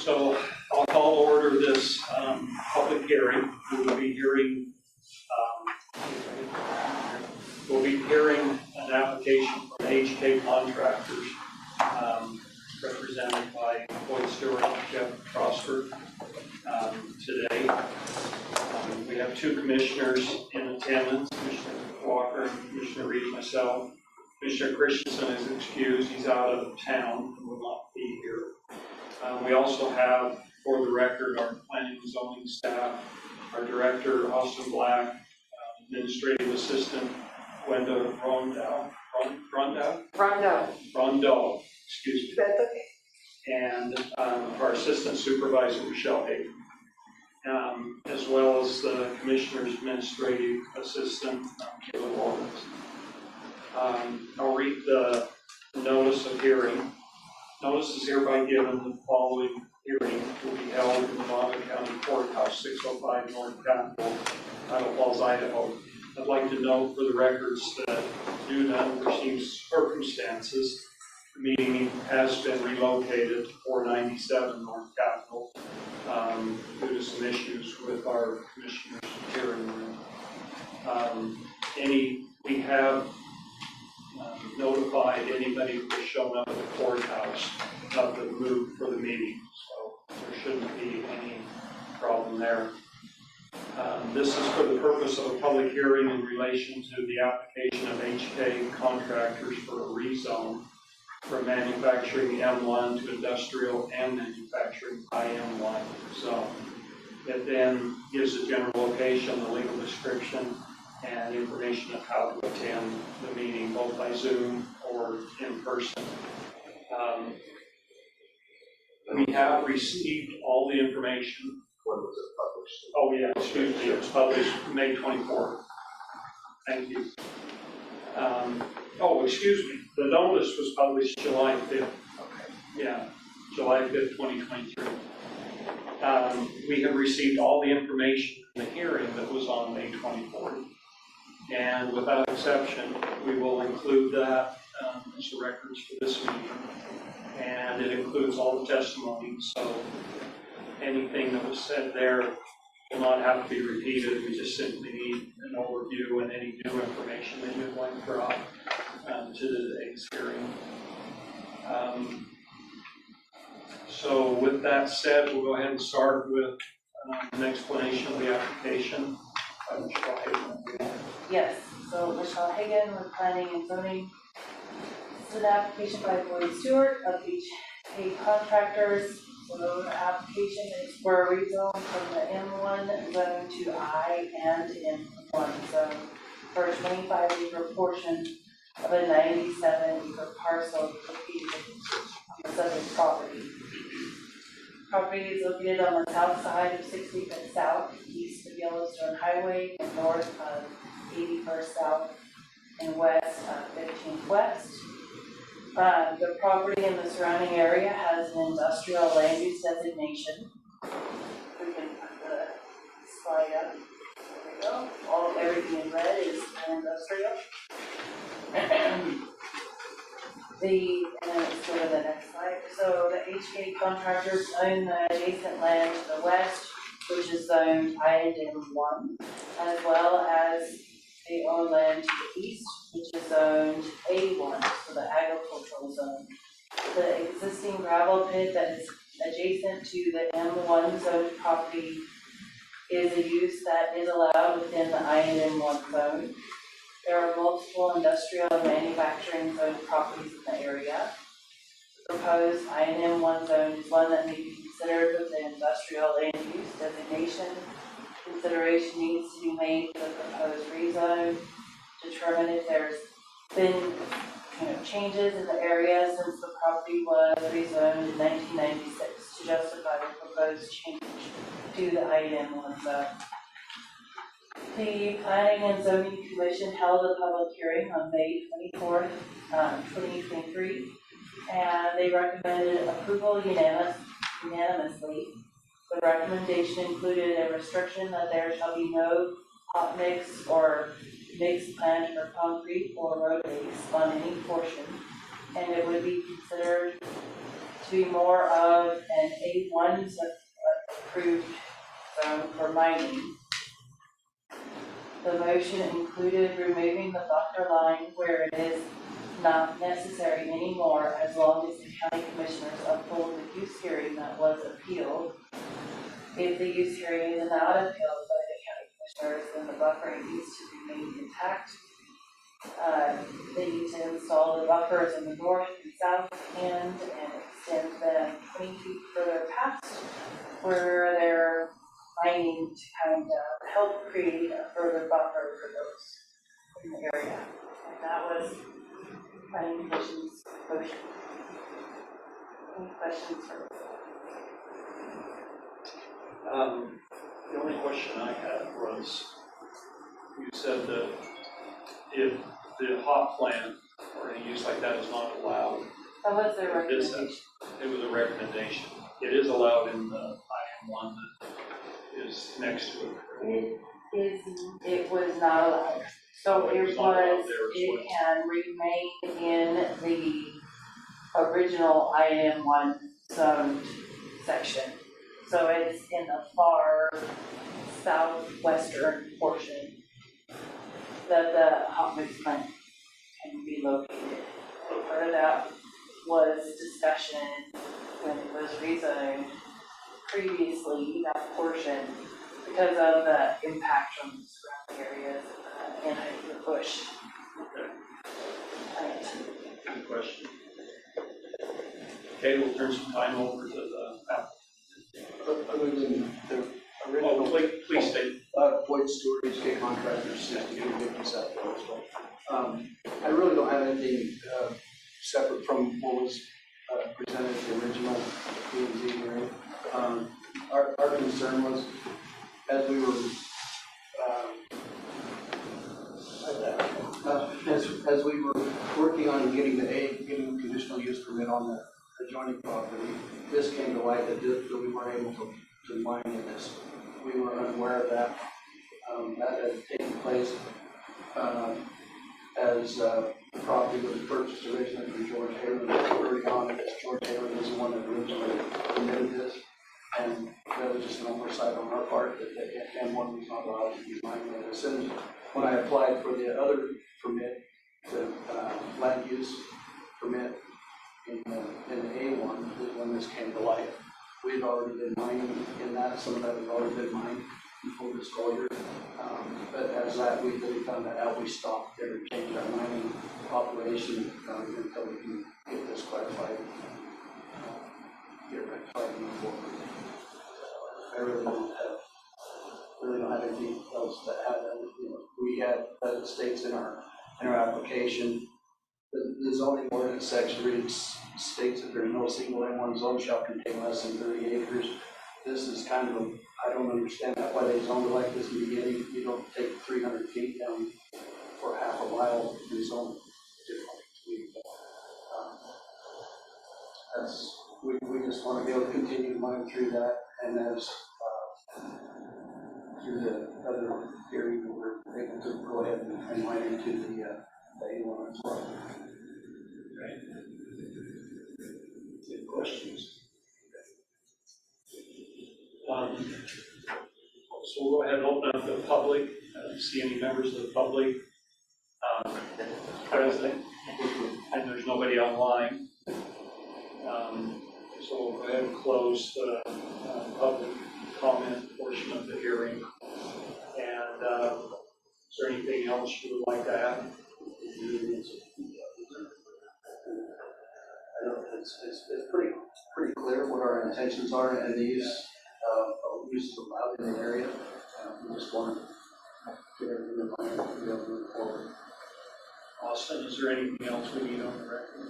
So I'll call to order this public hearing. We'll be hearing an application from HK Contractors, represented by Boyd Stewart and Jeff Prosper today. We have two commissioners in attendance, Commissioner Walker and Commissioner Reed, myself. Commissioner Christensen is excused. He's out of town and will not be here. We also have, for the record, our planning and zoning staff, our director, Austin Black, administrative assistant, Gwenda Rondo, excuse me. That's okay. And our assistant supervisor, Michelle Hagan, as well as the commissioner's administrative assistant, Kayla Lawrence. I'll read the notice of hearing. Notice is hereby given the following hearing will be held in the Montgomery County Courthouse, 605 North Capitol, Tidal Falls, Idaho. I'd like to note for the records that due to unforeseen circumstances, the meeting has been relocated to 497 North Capitol due to some issues with our commissioner's hearing room. We have notified anybody who has shown up at the courthouse of the move for the meeting, so there shouldn't be any problem there. This is for the purpose of a public hearing in relation to the application of HK Contractors for a rezone from manufacturing M1 to industrial and manufacturing IM1 zone. It then gives the general location, the legal description, and information of how to attend the meeting, both by Zoom or in person. We have received all the information. When was it published? Oh yeah, excuse me, it was published May 24th. Thank you. Excuse me, the notice was published July 5th. Okay. Yeah, July 5th, 2023. We have received all the information in the hearing that was on May 24th. And without exception, we will include that as the records for this meeting. And it includes all the testimony, so anything that was said there will not have to be repeated. We just simply need an overview and any new information that you'd like to drop to today's hearing. So with that said, we'll go ahead and start with an explanation of the application. Yes, so Michelle Hagan with Planning and Zoning. This is an application by Boyd Stewart of HK Contractors. So the application is for a rezone from the M1 zone to I and M1 zone for a 25-acre portion of a 97-acre parcel located on the subject property. Property is located on the south side of 60th South, east of Yellowstone Highway, and north of 81st South, and west of 15th West. The property in the surrounding area has an industrial land use designation. We can put the slide up. There we go. Everything in red is industrial. And let's go to the next slide. So the HK Contractors own the adjacent land to the west, which is zoned I&M1, as well as they own land to the east, which is zoned A1, so the agricultural zone. The existing gravel pit that is adjacent to the M1 zone property is a use that is allowed within the I&M1 zone. There are multiple industrial and manufacturing zone properties in the area. The proposed I&M1 zone is one that may be considered with the industrial land use designation. Consideration needs to be made for the proposed rezone, determine if there's been changes in the area since the property was rezoned in 1996 to justify the proposed change to the I&M1 zone. The Planning and Zoning Commission held a public hearing on May 24th, 2023, and they recommended approval unanimously. The recommendation included a restriction that there shall be no hot mix or mixed plant or concrete or road base on any portion, and it would be considered to be more of an A1 approved zone for mining. The motion included removing the buffer line where it is not necessary anymore as long as the county commissioners uphold the use hearing that was appealed. If the use hearing is not appealed by the county commissioners, then the buffering needs to remain intact. They need to install the buffers in the north and south end and extend them 20 feet further past where they're mining to kind of help create a further buffer for those in the area. And that was planning commission's motion. Any questions for me? The only question I had was, you said that if the hot plant or any use like that is not allowed, That was their this recommendation. it was a recommendation. It is allowed in the IM1 that is next to it. It was not allowed. So It it was not allowed was, there as it well. can remain in the original IM1 zoned section. So it's in the far southwestern portion that the hot mix plant can be located. So part of that was discussion when it was rezoned previously, that portion, because of the impact from the surrounding areas and the bush Okay, plant. good question. Okay, we'll turn some time over to the applicant. Other than the Oh, original, please state. Floyd Stewart, HK Contractors Inc. South Florida. I really don't have anything separate from what was presented at the original P&Z hearing. Our concern was, as we were as we were working on getting the conditional use permit on the adjoining property, this came to light that we weren't able to mine in this. We were unaware of that. That had taken place as the property was purchased originally from George Hayden. Early on, George Hayden was the one that originally permitted this, and that was just an oversight on our part that the M1 was not allowed to be mined in this. And when I applied for the other permit, the land use permit in the A1 is when this came to light. We had already been mining in that. Some of that had already been mined in full disclosure. But as that, we really found that out. We stopped there and changed our mining operation until we can get this clarified, get rectified and move forward. I really don't have anything else to add. We had that states in our application. The zoning ordinance section reads, states that there's no single M1 zone shall contain less than 30 acres. This is kind of I don't understand that, why they zoned it like this in the beginning. You don't take 300 feet down for half a mile and zone differently. We just want to be able to continue to mine through that, and as through the other hearing, we're able to go ahead and mine into the A1 as well. Okay. Any questions? So we'll go ahead and open up the public. See any members of the public present, and there's nobody online. So we'll go ahead and close the public comment portion of the hearing. And is there anything else you would like to add? It's pretty clear what our intentions are, and the use is allowed in the area. We just want to get everything in mind and be able to move forward. Austin, is there anything else we need on the record?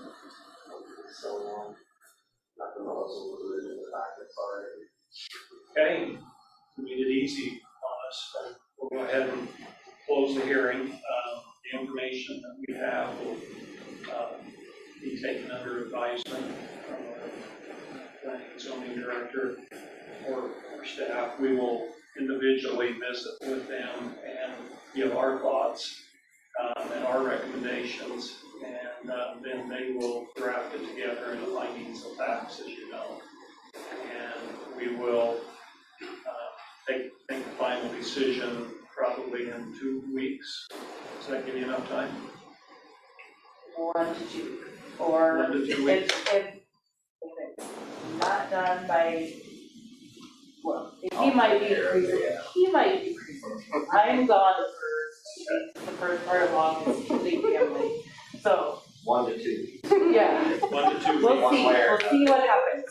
So nothing else included in the packets already. Okay, we made it easy on us. We'll go ahead and close the hearing. The information that we have will be taken under advisement from our planning and zoning director or staff. We will individually visit with them and give our thoughts and our recommendations, and then they will draft it together in the findings of facts, as you know. And we will make the final decision probably in 2 weeks. Does that give you enough time? 1 to 2, or 1 to 2 weeks. if it's not done by, well, he might be increasing. I'm gone the first part of August, complete family, so, 1 to 2. yeah. 1 to 2 weeks. We'll see what happens.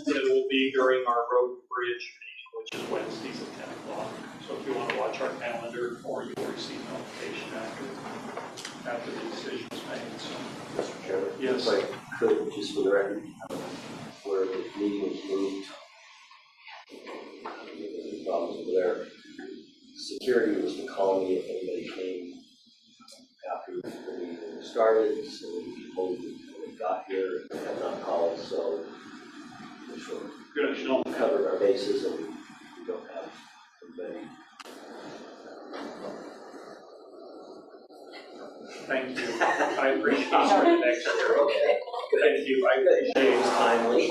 It will be during our road and bridge meeting, which is Wednesdays at 10 o'clock. So if you want to watch our calendar, or you will receive notification after the decision is made, so. Mr. Chairman? Yes. If I could, just for the record, where the meeting was moved, the problems over there. Security was to call me if anybody came after the meeting started, so many people who got here and have not called, so we sort of Good, no. covered our bases and we don't have anybody. Thank you. I appreciate it. Next year. Okay. Thank you. I appreciate It was timely.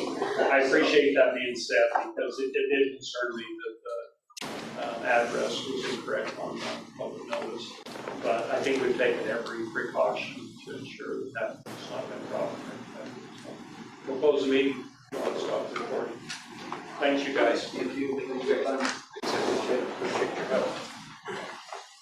I appreciate that being said, because it did concern me that the address was incorrect on the public notice. But I think we've taken every precaution to ensure that that's not been a problem. We'll close the meeting. You want to stop the recording. Thanks, you guys. Thank you for your time.